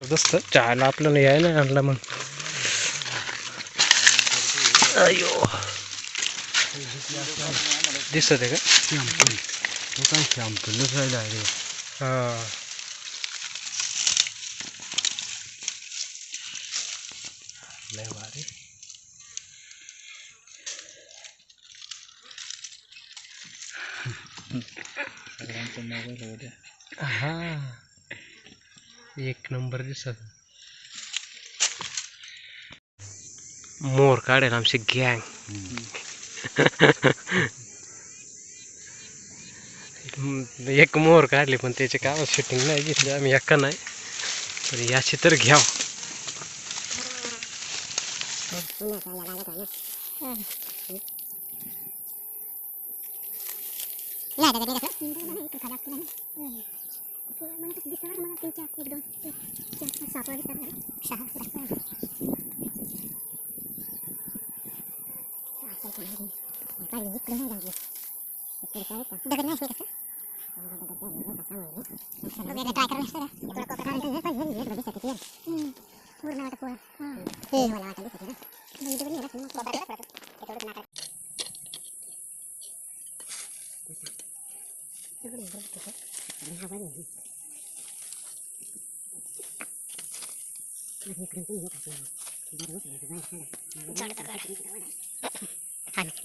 जबरदस्त चहाला आपल्याला यायला नाही आणला मग. अयो दिसत आहे का? हां लय भारी. हा एक नंबर दिसत. मोर काढेल आमची गँग. एक मोर काढली पण त्याची काय शूटिंग नाही घेतली आम्ही एका नाही पण याची तर घ्या.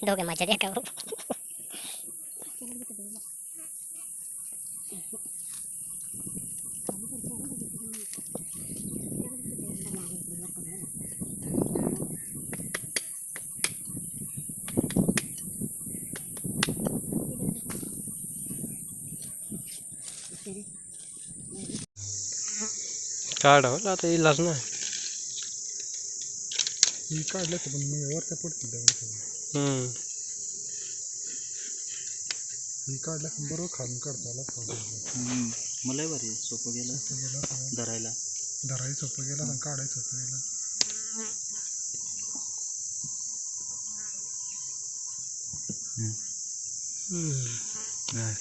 दोघे मजा द्या का काढावं आता इलाज नाही. काढलं तर पण मी वरच्या पडतील काढलं बरोबर खालून काढता आला. मला बरं सोपं गेलं धरायला सोपं गेलं आणि काढायचं सोपं गेलं.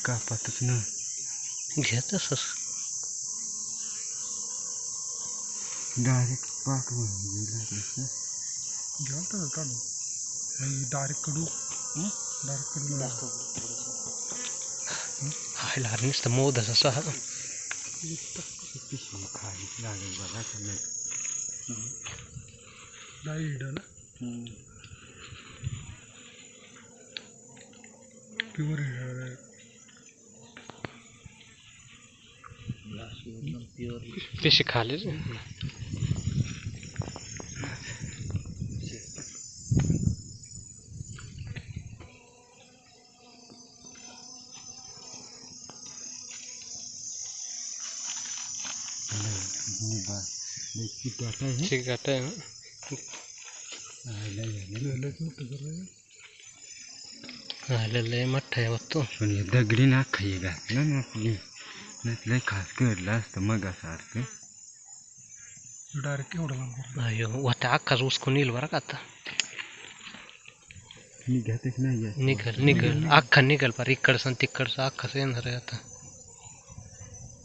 कापातच ना घेत असं डायरेक्ट पाक घेऊन तर काढू डायरेक्ट कडू हायला नुसतं मोदच असं हा पिशवी खाली लागेल बघा नाही हिडं ना प्युअर पिशी खाली चिकट आहे लय मोठा आहे वाटतो पण दगडी ना खाई घातला ना आपली लय खास करला असतं मग सारखं डायरेक्ट एवढं अयो वाटा अख्खाच उसकून येईल बरं का आता. निघतच नाही निघल अख्खा निघल पार इकडचं तिकडचं अख्खाच येणार आहे आता.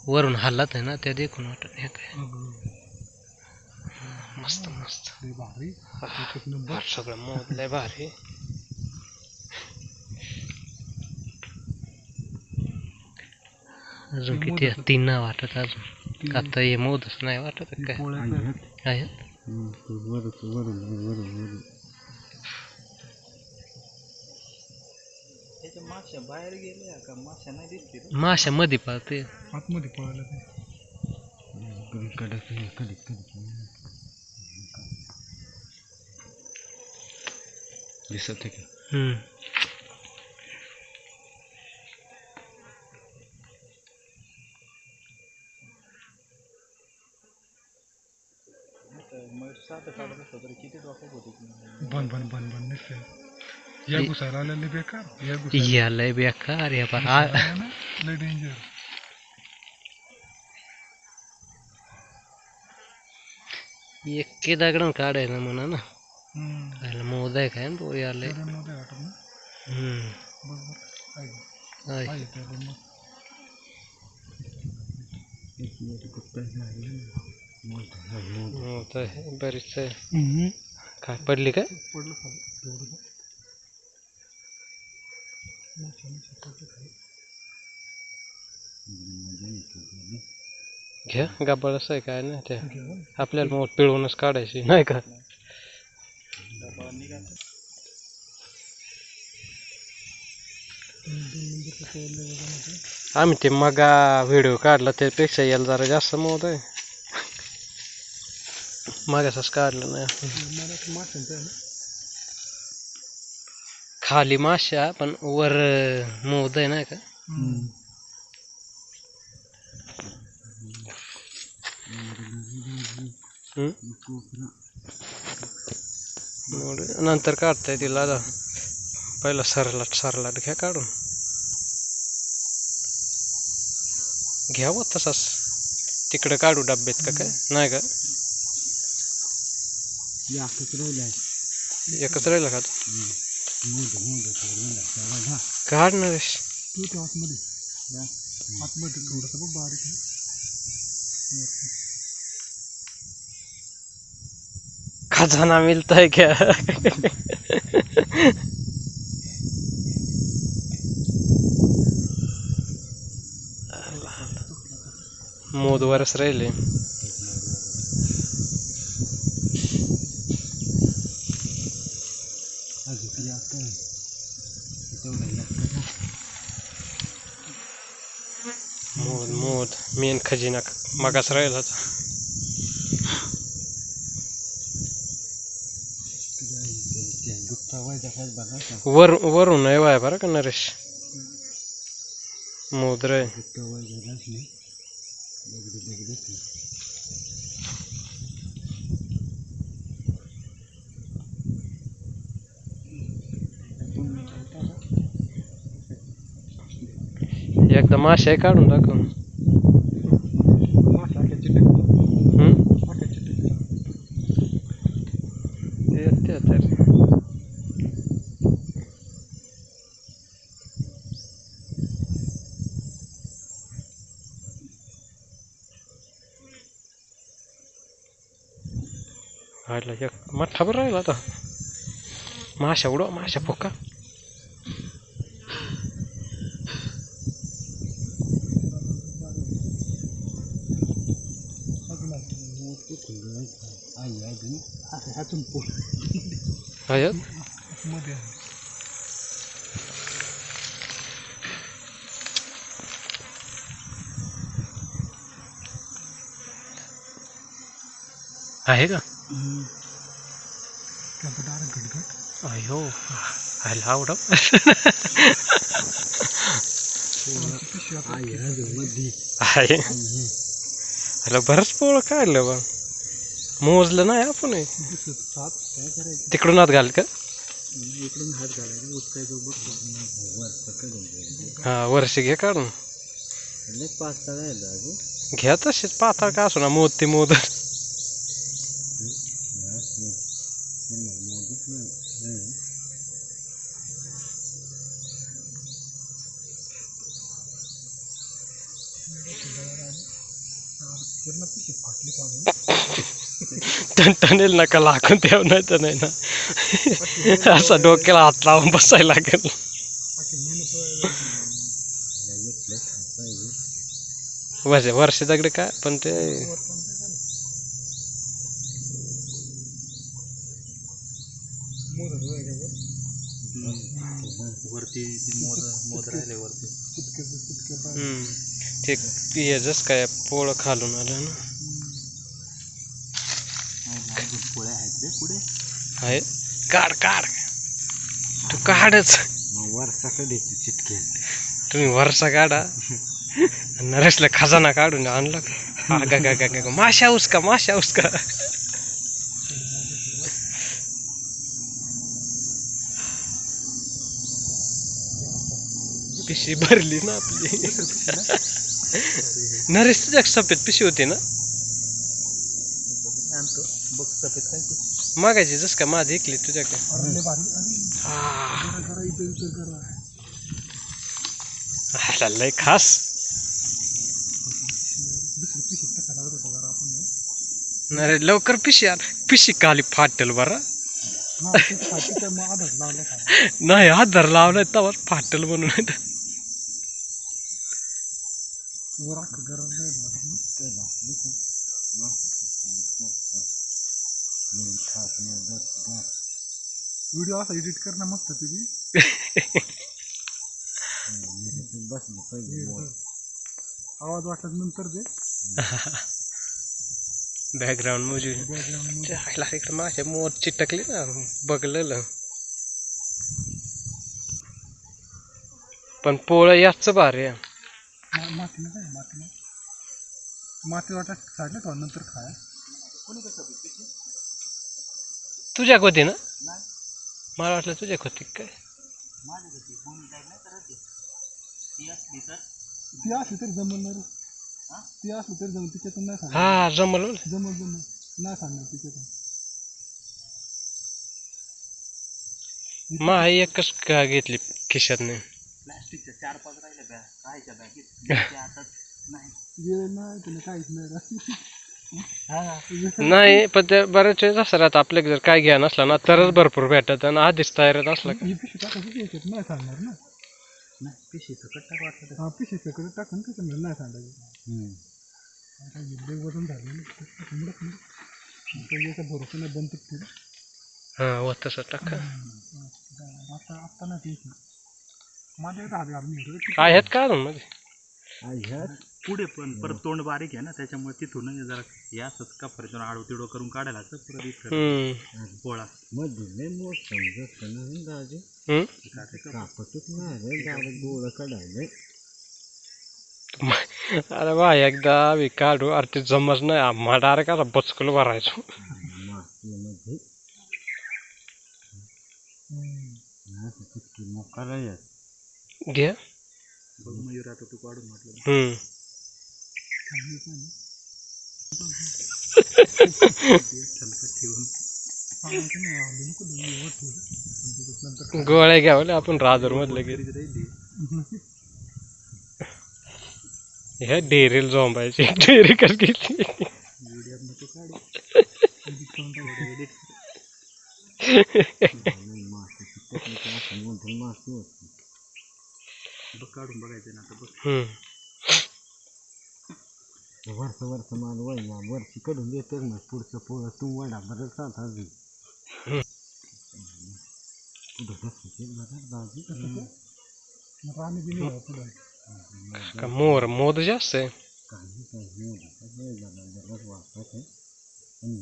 वरून हल्लात आहे ना त्या देखून वाटत हे काय मस्त मस्त भारी सगळं मोद लय भारी. अजून किती 3 नाही वाटत अजून आता हे मोदच नाही वाटत काय आहे. माश्या बाहेर गेल्या का माश्या नाही दिसते माश्या मध्ये पळते आतमध्ये पळायला दिसत आहे का. बन बन बन बन या घुसायला आलेले बेकार या लय बेकार या लय डेंजर. एक दगडून काढायला म्हणा ना मोद आहे काय तो याले बरीच आहे. काय पडली काय? घ्या गाबाळ असं आहे काय नाही ते आपल्याला मग पिळवूनच काढायची नाही का. आम्ही ते मगा व्हिडिओ काढला त्यापेक्षा याला जरा जास्त मोद आहे. मागासच काढलं नाही खाली माशा पण वर मोद आहे नाही का. नंतर काढताय तिला पहिला सरलाट घ्या काढून घ्यावं तसाच तिकडे काढू डब्यात का काय नाही का. एकच राहिला का काढणार खजाना मिलता है क्या. मोद वरच राहिले. मोद मेन खजिना मागास राहिला. वरून आहे वाय बरं का नरेश मोदर आहे. एकदा माशा काढून टाकू. एक मोठा बरं राहिला आता माशा उडवा माशा फोका. आहे का अयो आयला आवड आहे. हॅलो बरंच पोळं काढलं बा मोजलं नाही आपण तिकडून आत घाल का. हा वर्षी घे काढून घ्या तसेच पाताळ का असो ना मोद ते मोद. टणटणेल नका लागून ठेव नाही तर नाही ना असं डोक्याला हात लावून बसायला लागेल. वर्षाकडे काय पण ते वरती मोद राहिले वरती ते हेच काय पोळं खालून आलं ना. पोळ्या आहेत रे पुढे आहे काढ काढ तू काढच वर्षाकडे चिटके तुम्ही वर्षा काढा. नरेशला खजाना काढून आणला माशा उसका माशा उसका. पिशी भरली ना आपली. नरेश तुझ्या सफेद पिशी होती ना मागायची जस का माझी ऐकली तुझ्याकडे लय खास. अरे लवकर पिशी यार पिशी खाली फाटल बरं नाही आधार लावलाय तवर फाटल म्हणून व्हिडिओ असा एडिट कर ना मस्त तुझी आवाज वाटत नंतर दे बॅकग्राऊंड मोजून इकडे माझ्या मोर चिटकले ना बघलेलं पण पोळं याच भारी आहे मातीला काय माती वाटत काढलं का नंतर खाया तुझ्या होती ना मला वाटलं तुझ्या होती काय ती असली तरी जमणार ती असली तरी जमल तिच्यातून नाही खाणार हा जमल जमल नाही खाणार तिच्यातून मा एकच का घेतली खिशात नाही प्लास्टिकच्या 4-5 राहिल्या बॅग राहायच्या बॅगेत आता नाही नाही तुला काहीच नाही नाही पण ते बरेच वेळेस असं राहतं आपल्या जर काय घ्या नसला ना तरच भरपूर भेटत आणि आधीच तयारीत असला का नाही सांगणार ना नाही पिशी सकट टाक वाटतं हा पिशी सकट टाकून त्याच्यामध्ये नाही सांगायचं वजन झालं भरोसा नाही बंद केलं हा व तसं टाका आता नाही माझ्या आहेत का अजून मध्ये पुढे पण परत तोंड बारीक आहे ना त्याच्यामुळे तिथून जरा या असंच कपड्यातून आडू तिडो करून काढायला परत पोळा अरे वा एकदा आम्ही काढू अरे ते जमच नाही आम्हा डायरेक्ट असा बचकल भरायचो घे मयूर आता तू काढून म्हटलं गोळ्या घ्यावले आपण राजूर मधले गेले ह्या डेरीला झोंबायची डेरी कस घेतली काढून बघायचं ना आता बघ वर्ष माल वळला वर्ष कडून देतच ना पुढचं पोळं तू वडा बरंच चालता का मोर मोद जास्त आहे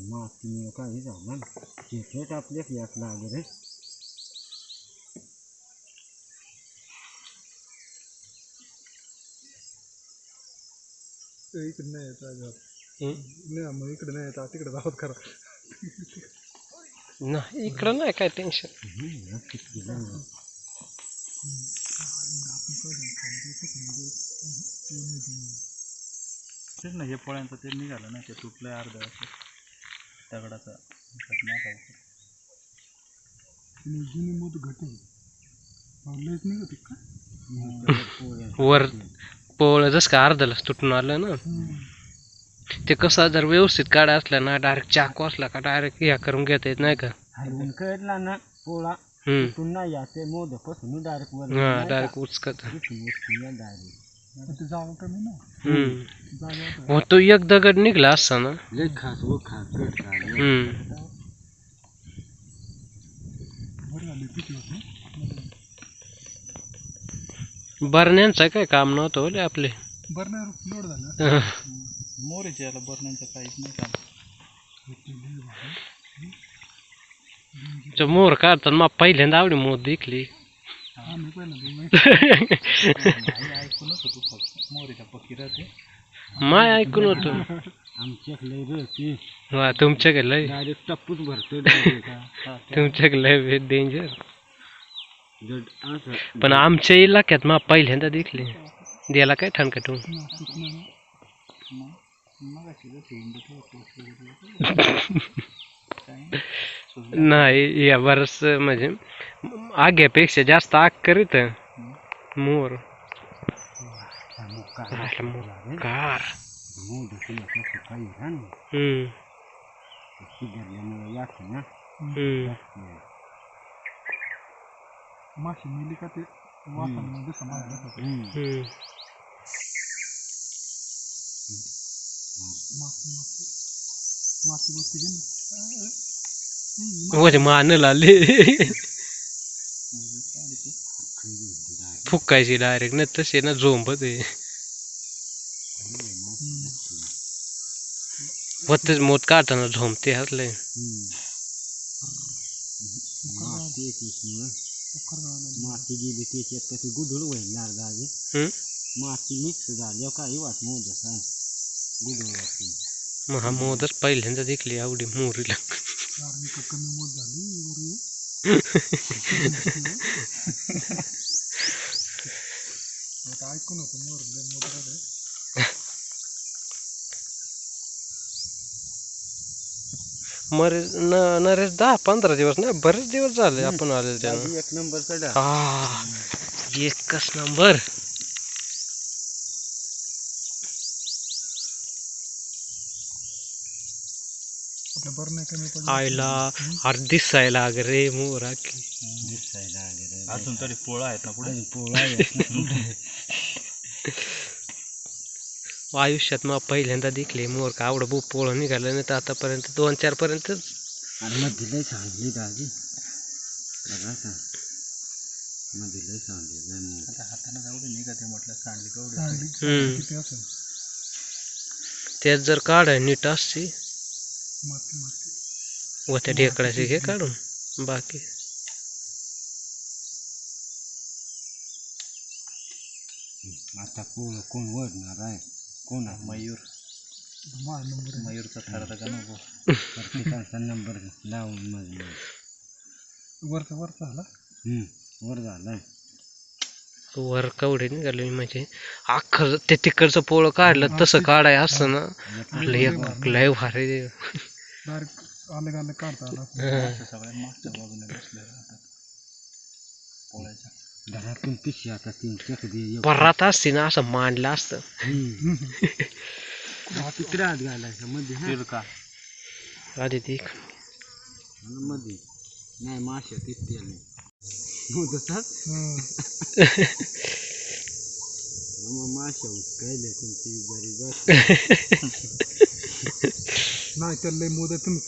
माती काही झालं चिकट आपल्या यात लागेल इकडे नाही येत नाही मग इकडे नाही येत तिकडे दावत करा नाही इकडं नाही काय टेन्शन तेच ना हे पोळ्यांचं ते निघालं ना ते तुटलं अर्ध दगडाचा जुनी मोद घटे वर पोळ जस का अर्धला तुटून आलं ना ते कसं जर व्यवस्थित काढा असला ना डायरेक्ट चाकू असला का डायरेक्ट ह्या करून घेता येत नाही का हलवून कळला ना पोळा पुन्हा याचे मोद पासून डायरेक्ट उचकत हो तो एक दगड निघला असता ना बरण्यांचं काय काम नव्हतं ओले आपले बर्नर लोड झालं मोरीचे याला बर्नरचं काहीच नाही काम मोर काढतात मग पहिल्यांदा आवडी मोर दिखली ऐकूनच होतो फक्त मोरीचा पक्की राहते माय ऐकून होतो आमच्याकडे तुमच्याकडे लय डायरेक्ट टप्पूच भरतो तुमच्याकडे लय डेंजर पण आमच्या इलाक्यात मग पहिल्यांदा दिखली द्यायला काय ठणकटून नाही या वर्ष म्हणजे आग्यापेक्षा जास्त आग करीत मोर कार माशी मिली का ते वासामध्ये समाजलं माती बसते घे ना मान लाले फुकायची डायरेक्ट नाही तसे ना झोंबत होतेच मोत काढताना झोंबते हसले माती गेली त्याच्यात का ती गुढूळ होईल लागला माती मिक्स झाली काही वाट मोदच आहे गुढूळ होती मग हा मोदच पहिल्यांदा देखली आवडी मोरीला कमी मोद झाली ऐकून होतं मोर मोद मरेच नरेच 10-15 दिवस ना बरेच दिवस झाले आपण आले त्यानं एक नंबर कडा हा एकच नंबर आईला अर्ध दिसायला लाग रे मोरा की दिसायला रे अजून तरी पोळा आहेत ना पुढे पोळा आयुष्यात मग पहिल्यांदा दिखले मोर का आवडं बो पोळं निघालं नाही तर आतापर्यंत 2-4 पर्यंत मधीला सांगली दाजी बघा का मधीला सांगली हाताने जाऊन निघते म्हटलं सांगली कवडी त्यात जर काढाय नीट असती व त्या ढेकळाचे घे काढून बाकी आता पोळं कोण वडणार आहे कोण मयूर मयूरचा ठरता का नको प्रत्येकाचा नंबर लावून मग वरचा झाला वर झालाय वर कवडे निघाले म्हणजे अख्खं ते तिकडचं पोळं काढलं तसं काढाय असतं ना लय भारी अलग अलग काढता सगळ्या मागच्या बाजूला बसले राहतात पोळ्याच्या घरातून पिशी आता 3 परत असते ना असं मांडलं असतं तिकडे हात घालायचा मध्ये का आधी ते मध्ये नाही माश्या तिथे माश्या उचकायले तुमची बरी जास्त नाही तर लय मोदत तुम्ही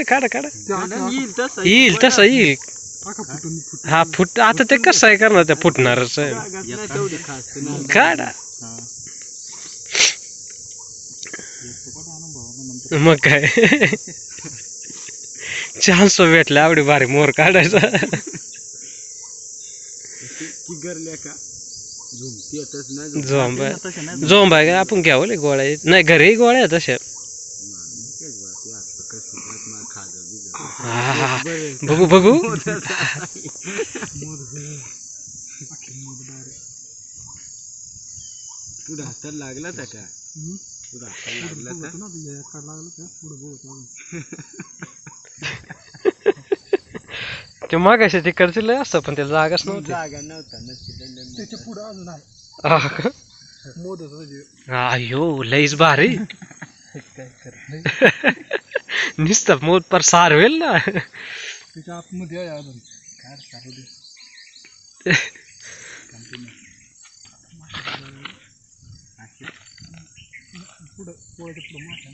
काढा येईल तसं येईल हा फुट आता ते कसं आहे करणार त्या फुटणारच काढा मग काय चान्स भेटला आवडी भारी मोर काढायचा झोंबा काय आपण घ्यावं गोळ्या नाही घरी गोळ्या तशा बघू पुढे हाताला लागला का पुढे हाताला लागला ते मागायचे तिकडचे लय असतं पण त्याला जागाच नव्हती जागा नव्हता त्याच्या पुढे अजून आहे अयो लईच भारी नुसतं मोद पर सारवेल ना त्याच्या आतमध्ये आहे अजून काय सारू दे पुढं पुढं माशा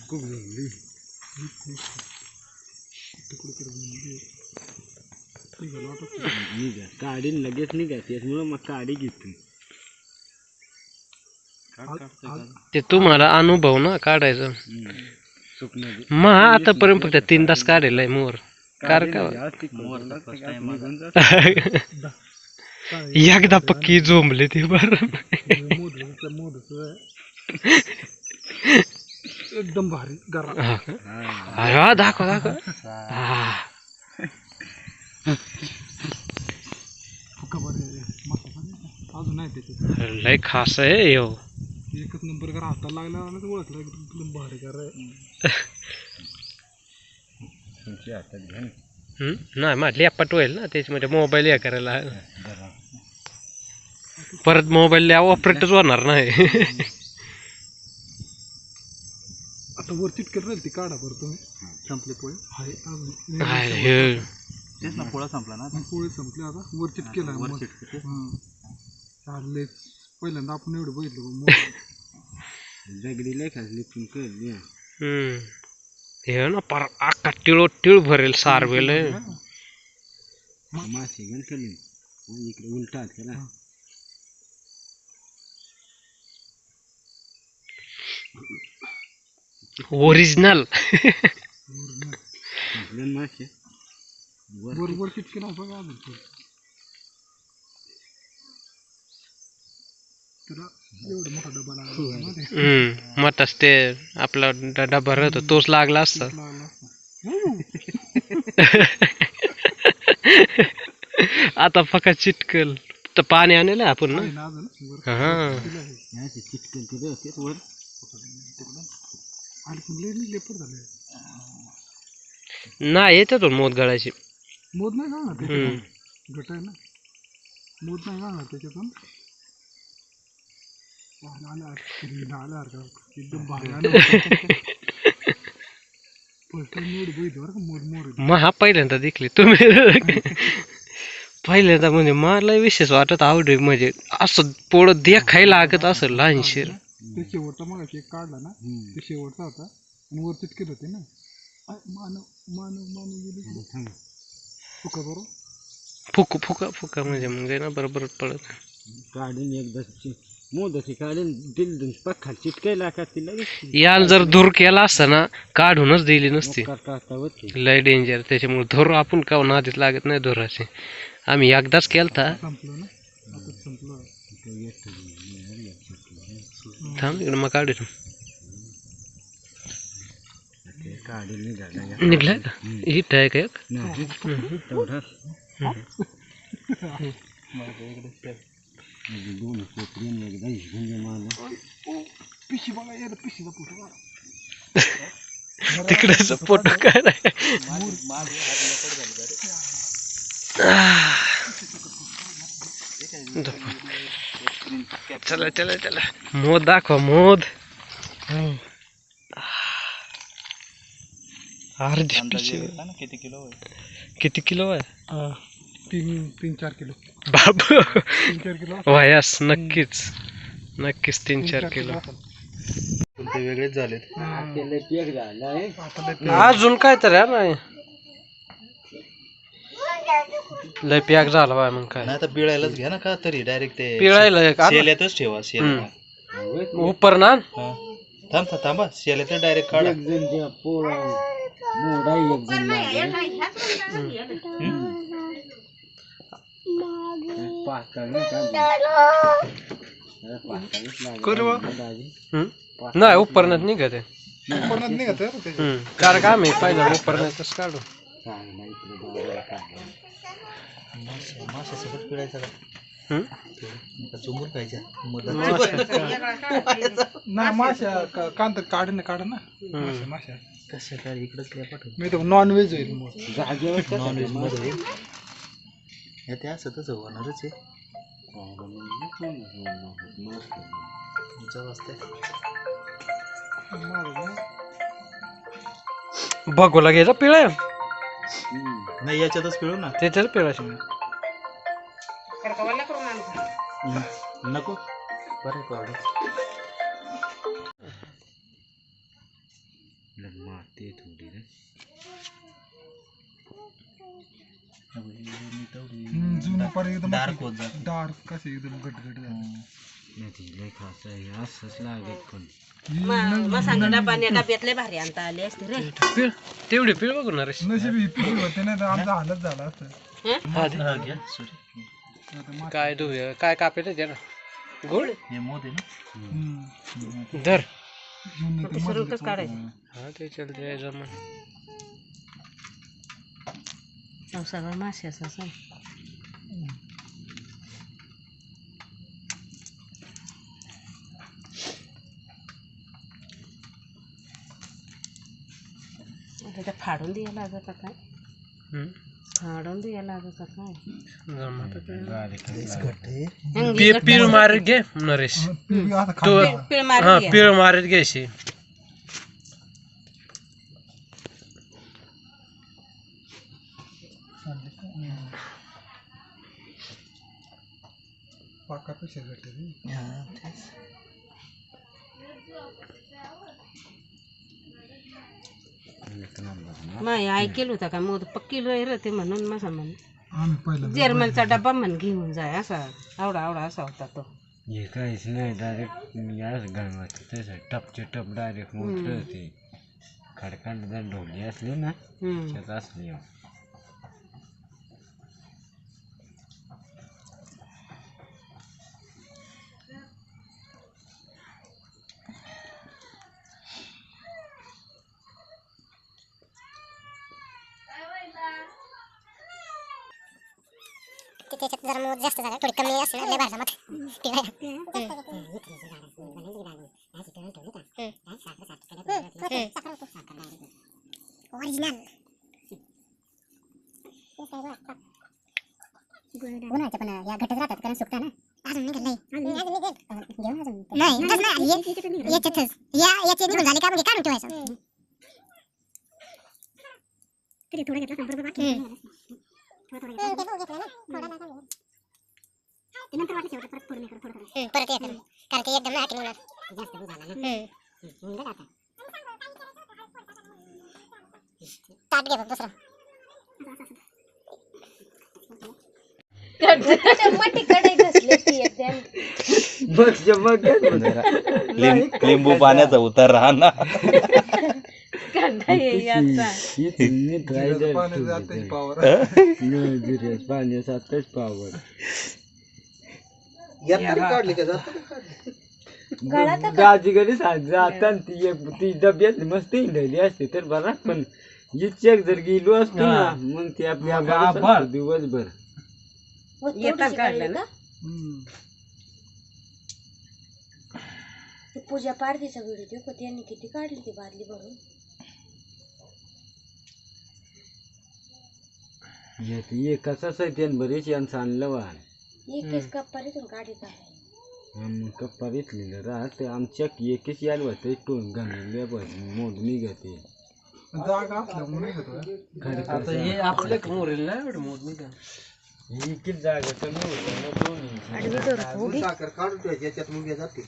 खूप निघा काढीन लगेच निघा त्याच्यामुळं मग काढी घेतो ते तुम्हाला अनुभव ना काढायचा मग आतापर्यंत फक्त 3 तास काढेल मोर एकदा पक्की झोंबले ते बर एकदम भारी दाखव अजून नाही त्याच्यात लय खास आहे यो एकच नंबर करा हाताला लागला ओळखला एकदम भारी करा हातात घ्या नाही मग लेपट होईल ना त्याच्यामध्ये मोबाईल हे करायला परत मोबाईल ऑपरेटच होणार नाही. आता वर चिटकत राहील ती काढा बरं तुम्ही. संपले पोळे तेच ना पोळा संपला ना पोळी संपली आता वर चिटकेला वर चिटके चालले पहिल्यांदा आपण एवढं बघितलं दगडी लय खाली पण कळली हे ना पर आका टिळो टिळ भरेल सारवेल. मासे घेऊन केली इकडे उलटा केला. ओरिजिनल मासे वर वर चिटकेला बघा अजून त्याला एवढा मोठा डबा लागला मटच ते आपला डबा राहतो तोच लागला असता. आता फक्त चिटकल तर पाणी आणलं आपण ना. हा नाही येतात मोद गळायची. मोद नाही जाणार गट आहे ना मोद नाही जाणार त्याच्यातून. हा पहिल्यांदा दिखली तुम्ही. पहिल्यांदा म्हणजे मला विशेष वाटत आवड म्हणजे असं पोळं देखायला लागत असं लहानशीर. ते शेवटचा मग एक काढला ना ते शेवटचा होता आणि वर चिटकेल होते ना. मानव मानव मानव गेली फुका बरोबर फुक फुका फुका म्हणजे मग ना बरोबर पडत. काढून एकदा मोदची काढून दिल पक्का चिटकायला का तिला याल जर धूर केला असता ना काढूनच दिली नसती. लय डेंजर त्याच्यामुळे धूर आपण का नादीत लागत नाही धुराचे. आम्ही एकदाच केलता. थांब इकडे मग काढू निघलाय का हिट आहे का एक. तिकडेच फोटो काढ. चला चला चला मोद दाखवा मोद. अर्धी किती किलो आहे किती किलो आहे. 3-4 किलो बाप 3-4 किलो वयास नक्कीच नक्कीच 3-4 किलो. ते वेगळेच झालेत. अजून काय तर आहे नाही लय पॅक झाला बाय. मग काय नाही आता पिळायलाच घ्या ना का तरी डायरेक्ट ते पिळायला शेल्यातच ठेवा शेल्यात. उपर ना थांबा थांबा शेल्यात डायरेक्ट काढा. नाही उपरण्यात निघत आहे. निघत कारण का आम्ही पाहिजे उपरण्यातच काढू. माशासोबत पिळायचा का चुंबून खायच्या नाही माशा कांदा काढ ना माशा कशा काय इकडंच पाठवून मी तर नॉनव्हेज होईल नॉनव्हेज मध्ये ते असं तसं होणारच आहे. बघूला घ्यायचा पिळा नाही याच्यातच पिळू ना त्याच्यात पिळायची नको बरं पावडर मारते थोडी रे जुनं पर एकदम डार्क होत जात. डार्क कसे एकदम गटगट डब्यातले भारी आणता आले असते रे. तेवढी पिळ बघू ना रे. नशीब ही पिढी होते नाही तर आमचा हालत झाला असतं. काय धुया काय कापे ते ना गोड हे मोद आहे ना धर सुरूच काढायचं हा ते चलते जमा सगळं माशाचं असं. आता फाडून द्यायला लागत काय फाडून द्यायला लागत काय पीळ मारीत घे नरेश तू पीळ मारून हा घ्या. पीळ मारीत घ्यायची पाकापेक्षा घट्ट आहे. माय ऐकेल होता का मोद पक्की राहिलं ते म्हणून माझा म्हण आम्ही पहिला जर्मनचा डब्बा म्हण घेऊन जाय असा आवडा आवडा असा होता तो हे काहीच नाही डायरेक्ट याच गणवत तसं टपचे टप डायरेक्ट मोठं होते खडकांड जर ढोली असली ना त्यात असली त्याच्यात जरा मूग जास्त झाला थोडी कमी असेल लय भाजा मत ओरिजिनल उन्हाळ्याचं पण या घटच राहतात कारण सुकता ना अजून निघाल नाही याच्यातच याचे निघून झाले का म्हणजे काढून ठेवायचं तरी थोडं घेतलं बरोबर बाकी परत कारण ते एकदम जास्त झाला ताट घे बघ दुसरा लिंबू पाण्याचा उतार राहणार पाण्यासारखंच पावर दाजीकडे जाताना ती डब्यात मस्त इंडली असते तर बरा पण चेक जर गेलो असतो ना मग ती आपल्या दिवसभर येतात काढलं ना पूजा पारदीचा व्हिडिओ होती त्यांनी किती काढली ती बादली भरून कसाच आहे त्यानं बरेच यांचं आणलं वाहन एक कप्पारीतून काढीत आहे कप्पा घेतलेलं राहत आमच्या एकच यायला होतं टोन घालले मोड निघते जागा असल्यामुळे घेतो आता हे आपल्या मोरेल नाही एवढं मोड नाही का एकच जागा कमी होतं ना साखर काढून ठेवायची याच्यात मुंग्या जातील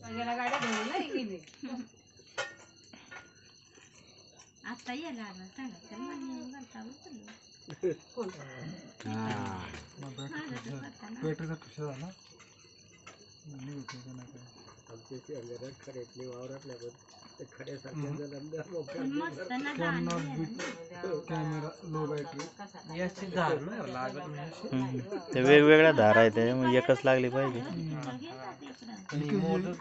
गाड्या धुवून नाही गेली आता यायला आला सांगा बॅटरीचा कशा झाला खड्यातले वावरातल्या कॅमेरा लो बॅटरी याची धार नाही लागत नाही ते वेगवेगळ्या धारा आहेत त्याच्यामुळे एकच लागली पाहिजे आणि मोठं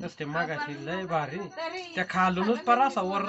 नसते मागाशी लय भारी त्या खालूनच पर असा वर